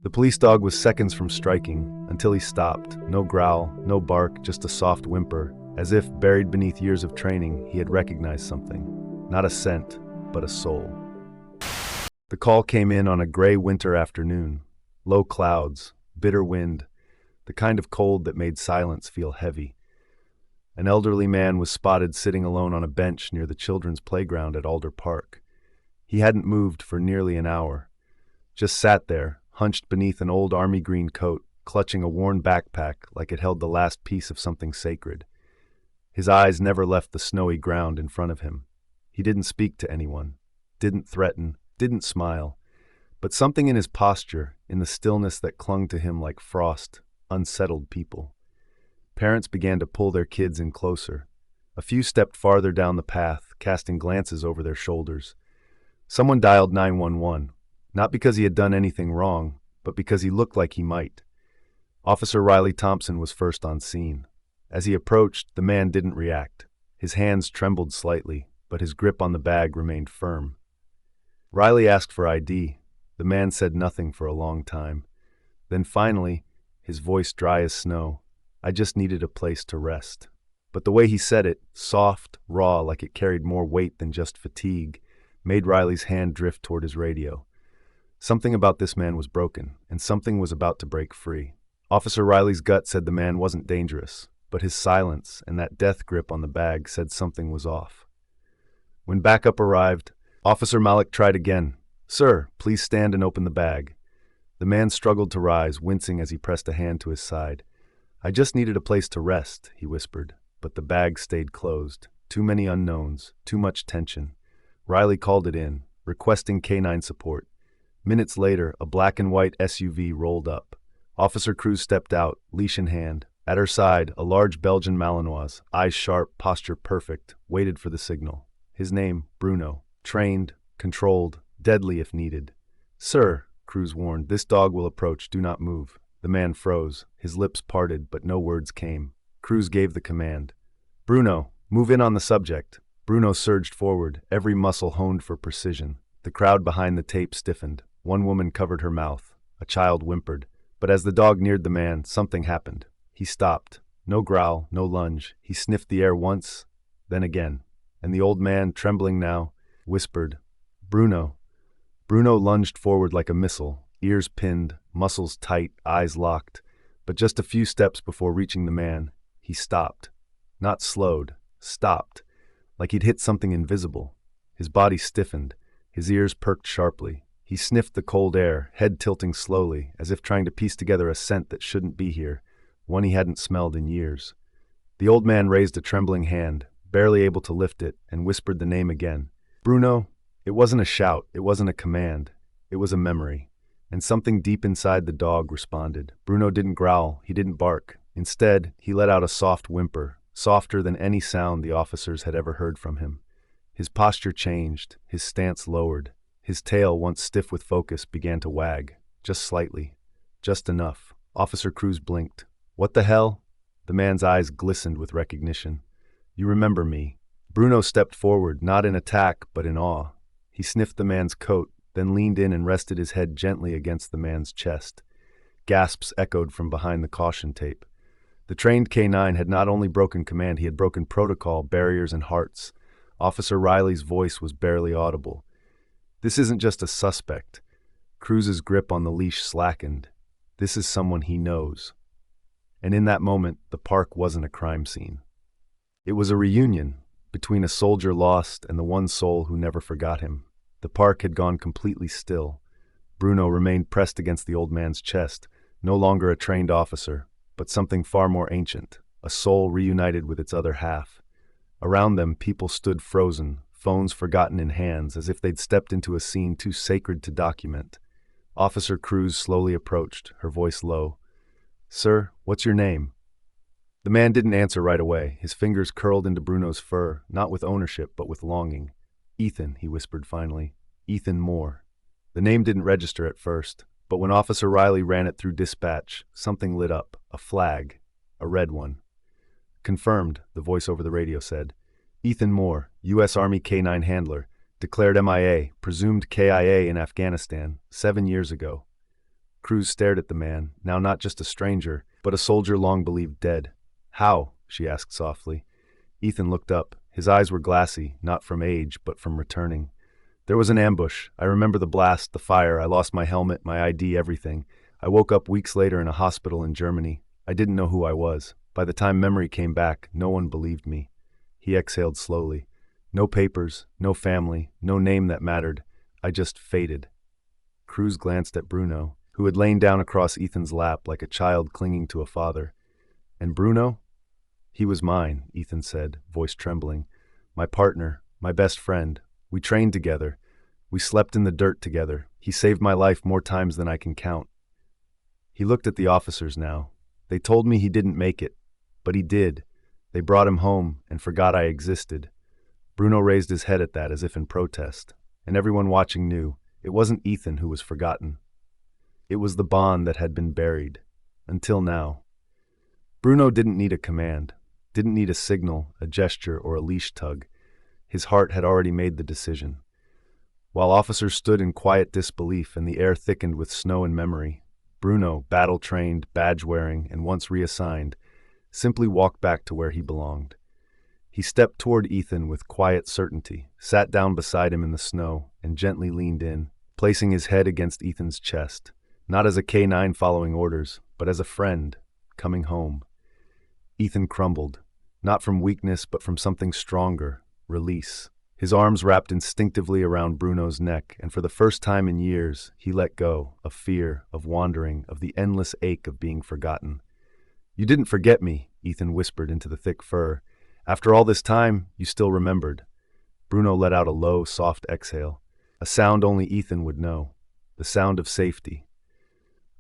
The police dog was seconds from striking, until he stopped. No growl, no bark, just a soft whimper, as if, buried beneath years of training, he had recognized something. Not a scent, but a soul. The call came in on a gray winter afternoon. Low clouds, bitter wind, the kind of cold that made silence feel heavy. An elderly man was spotted sitting alone on a bench near the children's playground at Alder Park. He hadn't moved for nearly an hour. Just sat there, hunched beneath an old army green coat, clutching a worn backpack like it held the last piece of something sacred. His eyes never left the snowy ground in front of him. He didn't speak to anyone, didn't threaten, didn't smile, but something in his posture, in the stillness that clung to him like frost, unsettled people. Parents began to pull their kids in closer. A few stepped farther down the path, casting glances over their shoulders. Someone dialed 911. Not because he had done anything wrong, but because he looked like he might. Officer Riley Thompson was first on scene. As he approached, the man didn't react. His hands trembled slightly, but his grip on the bag remained firm. Riley asked for ID. The man said nothing for a long time. Then finally, his voice dry as snow, "I just needed a place to rest." But the way he said it, soft, raw, like it carried more weight than just fatigue, made Riley's hand drift toward his radio. Something about this man was broken, and something was about to break free. Officer Riley's gut said the man wasn't dangerous, but his silence and that death grip on the bag said something was off. When backup arrived, Officer Malik tried again. "Sir, please stand and open the bag." The man struggled to rise, wincing as he pressed a hand to his side. "I just needed a place to rest," he whispered, but the bag stayed closed. Too many unknowns, too much tension. Riley called it in, requesting K9 support. Minutes later, a black and white SUV rolled up. Officer Cruz stepped out, leash in hand. At her side, a large Belgian Malinois, eyes sharp, posture perfect, waited for the signal. His name, Bruno. Trained, controlled, deadly if needed. "Sir," Cruz warned, "this dog will approach, do not move." The man froze, his lips parted, but no words came. Cruz gave the command. "Bruno, move in on the subject." Bruno surged forward, every muscle honed for precision. The crowd behind the tape stiffened. One woman covered her mouth. A child whimpered. But as the dog neared the man, something happened. He stopped. No growl, no lunge. He sniffed the air once, then again. And the old man, trembling now, whispered, "Bruno." Bruno lunged forward like a missile, ears pinned, muscles tight, eyes locked. But just a few steps before reaching the man, he stopped. Not slowed, stopped, like he'd hit something invisible. His body stiffened, his ears perked sharply. He sniffed the cold air, head tilting slowly, as if trying to piece together a scent that shouldn't be here, one he hadn't smelled in years. The old man raised a trembling hand, barely able to lift it, and whispered the name again. "Bruno." It wasn't a shout, it wasn't a command. It was a memory. And something deep inside the dog responded. Bruno didn't growl, he didn't bark. Instead, he let out a soft whimper, softer than any sound the officers had ever heard from him. His posture changed, his stance lowered. His tail, once stiff with focus, began to wag, just slightly, just enough. Officer Cruz blinked. "What the hell?" The man's eyes glistened with recognition. "You remember me." Bruno stepped forward, not in attack, but in awe. He sniffed the man's coat, then leaned in and rested his head gently against the man's chest. Gasps echoed from behind the caution tape. The trained K9 had not only broken command, he had broken protocol, barriers, and hearts. Officer Riley's voice was barely audible. "This isn't just a suspect." Cruz's grip on the leash slackened. "This is someone he knows." And in that moment, the park wasn't a crime scene. It was a reunion between a soldier lost and the one soul who never forgot him. The park had gone completely still. Bruno remained pressed against the old man's chest, no longer a trained officer, but something far more ancient, a soul reunited with its other half. Around them, people stood frozen, phones forgotten in hands, as if they'd stepped into a scene too sacred to document. Officer Cruz slowly approached, her voice low. "Sir, what's your name?" The man didn't answer right away, his fingers curled into Bruno's fur, not with ownership, but with longing. "Ethan," he whispered finally. "Ethan Moore." The name didn't register at first, but when Officer Riley ran it through dispatch, something lit up, a flag, a red one. "Confirmed," the voice over the radio said. "Ethan Moore, U.S. Army K9 handler, declared MIA, presumed KIA in Afghanistan, 7 years ago." Cruz stared at the man, now not just a stranger, but a soldier long believed dead. "How?" she asked softly. Ethan looked up. His eyes were glassy, not from age, but from returning. "There was an ambush. I remember the blast, the fire. I lost my helmet, my ID, everything. I woke up weeks later in a hospital in Germany. I didn't know who I was. By the time memory came back, no one believed me." He exhaled slowly. "No papers, no family, no name that mattered. I just faded." Cruz glanced at Bruno, who had lain down across Ethan's lap like a child clinging to a father. "And Bruno?" "He was mine," Ethan said, voice trembling. "My partner, my best friend. We trained together. We slept in the dirt together. He saved my life more times than I can count." He looked at the officers now. "They told me he didn't make it, but he did. They brought him home and forgot I existed." Bruno raised his head at that as if in protest, and everyone watching knew it wasn't Ethan who was forgotten. It was the bond that had been buried. Until now. Bruno didn't need a command, didn't need a signal, a gesture, or a leash tug. His heart had already made the decision. While officers stood in quiet disbelief and the air thickened with snow and memory, Bruno, battle-trained, badge-wearing, and once reassigned, simply walked back to where he belonged. He stepped toward Ethan with quiet certainty, sat down beside him in the snow, and gently leaned in, placing his head against Ethan's chest, not as a K9 following orders, but as a friend, coming home. Ethan crumbled, not from weakness but from something stronger, release. His arms wrapped instinctively around Bruno's neck, and for the first time in years, he let go of fear, of wandering, of the endless ache of being forgotten. "You didn't forget me," Ethan whispered into the thick fur. "After all this time, you still remembered." Bruno let out a low, soft exhale, a sound only Ethan would know, the sound of safety.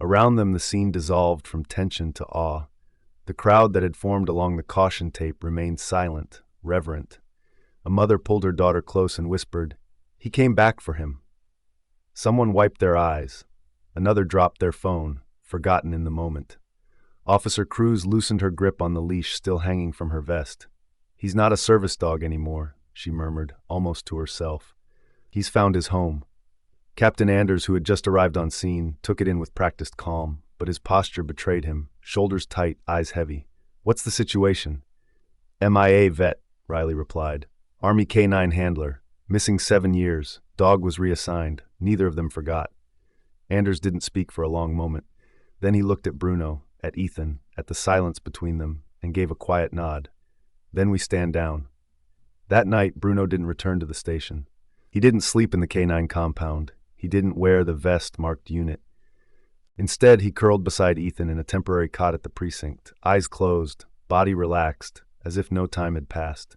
Around them the scene dissolved from tension to awe. The crowd that had formed along the caution tape remained silent, reverent. A mother pulled her daughter close and whispered, "He came back for him." Someone wiped their eyes. Another dropped their phone, forgotten in the moment. Officer Cruz loosened her grip on the leash still hanging from her vest. "He's not a service dog anymore," she murmured, almost to herself. "He's found his home." Captain Anders, who had just arrived on scene, took it in with practiced calm, but his posture betrayed him, shoulders tight, eyes heavy. "What's the situation?" "MIA vet," Riley replied. "Army K9 handler. Missing 7 years. Dog was reassigned. Neither of them forgot." Anders didn't speak for a long moment. Then he looked at Bruno, at Ethan, at the silence between them, and gave a quiet nod. "Then we stand down." That night, Bruno didn't return to the station. He didn't sleep in the K9 compound. He didn't wear the vest marked unit. Instead, he curled beside Ethan in a temporary cot at the precinct, eyes closed, body relaxed, as if no time had passed.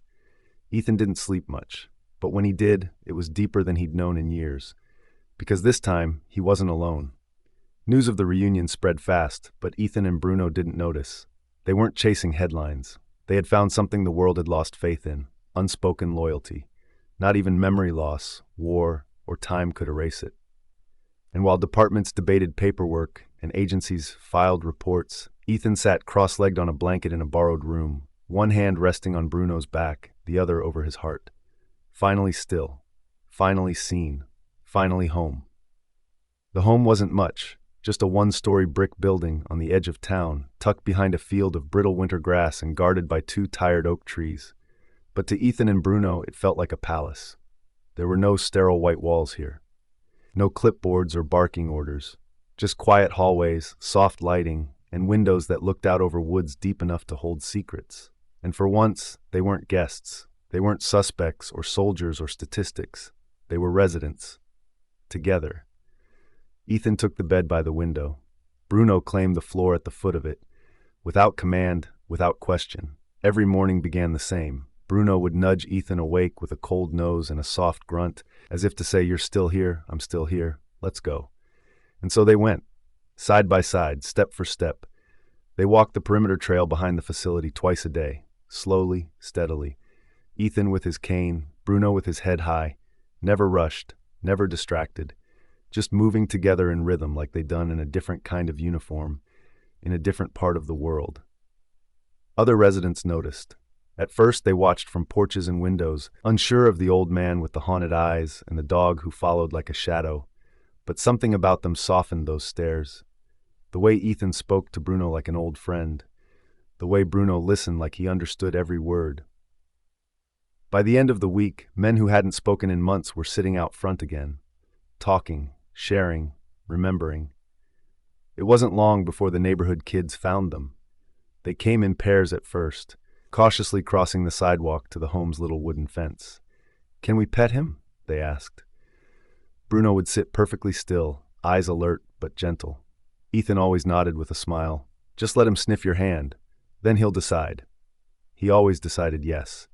Ethan didn't sleep much, but when he did, it was deeper than he'd known in years. Because this time, he wasn't alone. News of the reunion spread fast, but Ethan and Bruno didn't notice. They weren't chasing headlines. They had found something the world had lost faith in, unspoken loyalty. Not even memory loss, war, or time could erase it. And while departments debated paperwork and agencies filed reports, Ethan sat cross-legged on a blanket in a borrowed room, one hand resting on Bruno's back, the other over his heart. Finally still, finally seen, finally home. The home wasn't much, just a one-story brick building on the edge of town, tucked behind a field of brittle winter grass and guarded by 2 tired oak trees. But to Ethan and Bruno, it felt like a palace. There were no sterile white walls here. No clipboards or barking orders. Just quiet hallways, soft lighting, and windows that looked out over woods deep enough to hold secrets. And for once, they weren't guests. They weren't suspects or soldiers or statistics. They were residents. Together. Ethan took the bed by the window. Bruno claimed the floor at the foot of it. Without command, without question. Every morning began the same. Bruno would nudge Ethan awake with a cold nose and a soft grunt, as if to say, "You're still here, I'm still here, let's go." And so they went, side by side, step for step. They walked the perimeter trail behind the facility twice a day, slowly, steadily. Ethan with his cane, Bruno with his head high, never rushed, never distracted, just moving together in rhythm like they'd done in a different kind of uniform, in a different part of the world. Other residents noticed. At first they watched from porches and windows, unsure of the old man with the haunted eyes and the dog who followed like a shadow. But something about them softened those stares. The way Ethan spoke to Bruno like an old friend. The way Bruno listened like he understood every word. By the end of the week, men who hadn't spoken in months were sitting out front again, talking, sharing, remembering. It wasn't long before the neighborhood kids found them. They came in pairs at first, cautiously crossing the sidewalk to the home's little wooden fence. "Can we pet him?" they asked. Bruno would sit perfectly still, eyes alert but gentle. Ethan always nodded with a smile. "Just let him sniff your hand. Then he'll decide." He always decided yes.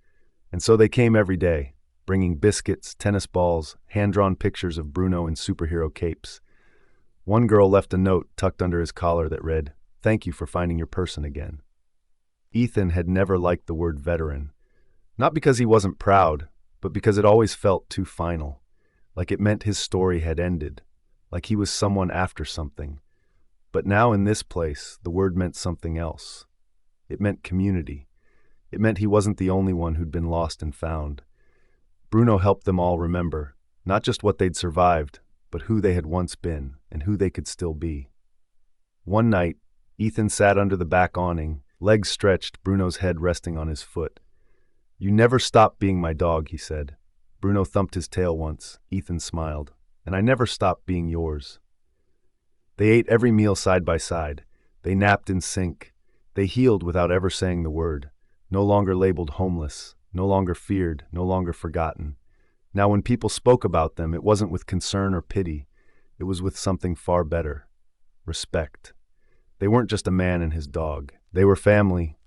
And so they came every day, bringing biscuits, tennis balls, hand-drawn pictures of Bruno in superhero capes. One girl left a note tucked under his collar that read, "Thank you for finding your person again." Ethan had never liked the word veteran. Not because he wasn't proud, but because it always felt too final. Like it meant his story had ended. Like he was someone after something. But now in this place, the word meant something else. It meant community. It meant he wasn't the only one who'd been lost and found. Bruno helped them all remember, not just what they'd survived, but who they had once been and who they could still be. One night, Ethan sat under the back awning, legs stretched, Bruno's head resting on his foot. "You never stopped being my dog," he said. Bruno thumped his tail once. Ethan smiled. "And I never stopped being yours." They ate every meal side by side. They napped in sync. They healed without ever saying the word. No longer labeled homeless, no longer feared, no longer forgotten. Now when people spoke about them, it wasn't with concern or pity. It was with something far better. Respect. They weren't just a man and his dog. They were family,